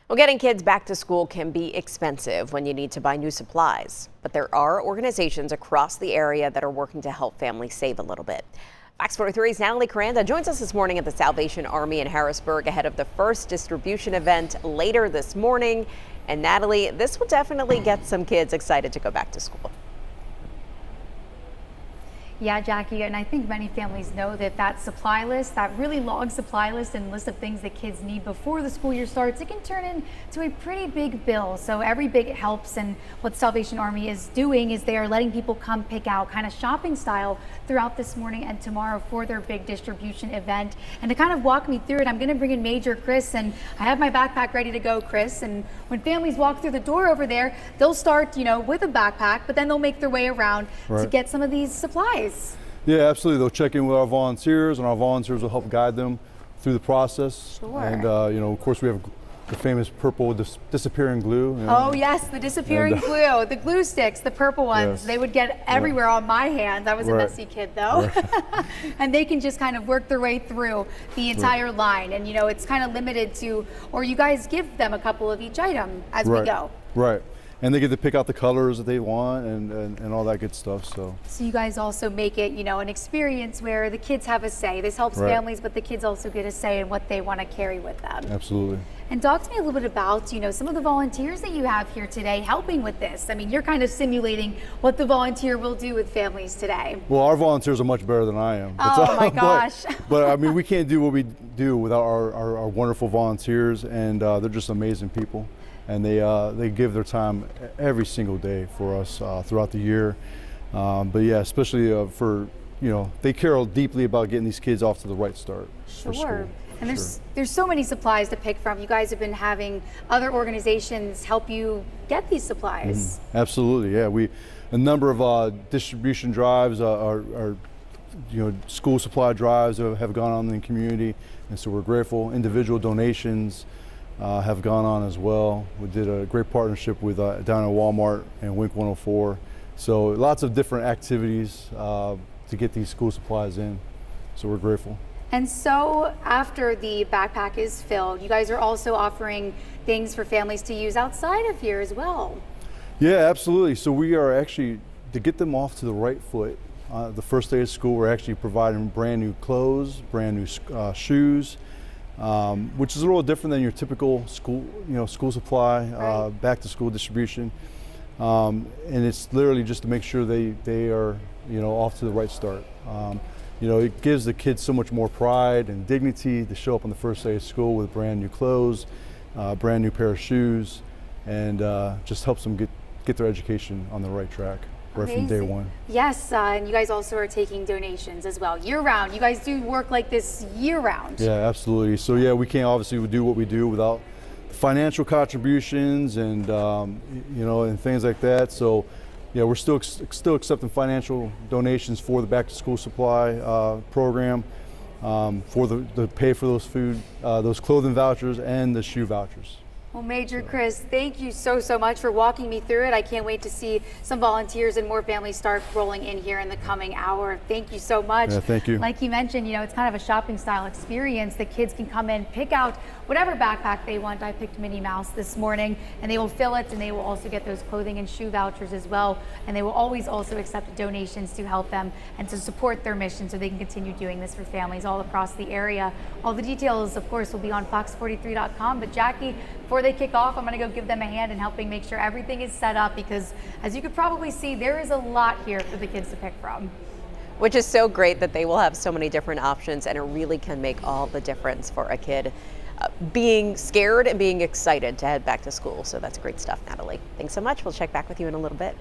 Well, getting kids back to school can be expensive when you need to buy new supplies, but there are organizations across the area that are working to help families save a little bit. Fox 43's Natalie Caranda joins us this morning at the Salvation Army in Harrisburg ahead of the first distribution event later this morning. And Natalie, this will definitely get some kids excited to go back to school. Yeah, Jackie, and I think many families know that supply list, that really long supply list and list of things that kids need before the school year starts, it can turn into a pretty big bill. So every bit helps, and what Salvation Army is doing is they are letting people come pick out kind of shopping style throughout this morning and tomorrow for their big distribution event. And to kind of walk me through it, I'm going to bring in Major Chris, and I have my backpack ready to go, Chris. And when families walk through the door over there, they'll start, with a backpack, but then they'll make their way around to get some of these supplies. Yeah, absolutely. They'll check in with our volunteers, and our volunteers will help guide them through the process. Sure. And of course, we have the famous purple disappearing glue. Oh yes, the disappearing glue, the glue sticks, the purple ones. Yes. They would get everywhere on my hands. I was a messy kid though. And they can just kind of work their way through the entire line. And it's kind of limited to, or you guys give them a couple of each item as we go. Right. And they get to pick out the colors that they want and all that good stuff. So you guys also make it, an experience where the kids have a say. This helps families, but the kids also get a say in what they want to carry with them. Absolutely. And talk to me a little bit about, some of the volunteers that you have here today helping with this. I mean, you're kind of simulating what the volunteer will do with families today. Well, our volunteers are much better than I am. Oh my gosh. but I mean, we can't do what we do without our wonderful volunteers, and they're just amazing people. And they give their time every single day for us throughout the year. But yeah, especially they care deeply about getting these kids off to the right start. Sure. For school. And there's so many supplies to pick from. You guys have been having other organizations help you get these supplies. Absolutely, yeah. A number of distribution drives are school supply drives have gone on in the community, and so we're grateful. Individual donations have gone on as well. We did a great partnership with down at Walmart and Wink 104. So lots of different activities to get these school supplies in. So we're grateful. And so after the backpack is filled, you guys are also offering things for families to use outside of here as well. Yeah, absolutely. So we are actually, to get them off to the right foot, the first day of school, we're actually providing brand new clothes, brand new shoes, which is a little different than your typical school, school supply, back to school distribution. And it's literally just to make sure they are, off to the right start. It gives the kids so much more pride and dignity to show up on the first day of school with brand new clothes, brand new pair of shoes, and just helps them get their education on the right track. Right from day one. Yes, and you guys also are taking donations as well, year round. You guys do work like this year round. Yeah, absolutely. So yeah, we can't obviously do what we do without financial contributions and and things like that. So yeah, we're still accepting financial donations for the back to school supply program, for the pay for those clothing vouchers and the shoe vouchers. Well, Major Chris, thank you so much for walking me through it. I can't wait to see some volunteers and more families start rolling in here in the coming hour. Thank you so much. Yeah, thank you. Like you mentioned, it's kind of a shopping style experience. The kids can come in, pick out whatever backpack they want. I picked Minnie Mouse this morning, and they will fill it, and they will also get those clothing and shoe vouchers as well. And they will always also accept donations to help them and to support their mission so they can continue doing this for families all across the area. All the details, of course, will be on fox43.com. But Jackie, before they kick off, I'm going to go give them a hand in helping make sure everything is set up, because as you could probably see, there is a lot here for the kids to pick from. Which is so great that they will have so many different options, and it really can make all the difference for a kid being scared and being excited to head back to school. So that's great stuff, Natalie. Thanks so much. We'll check back with you in a little bit.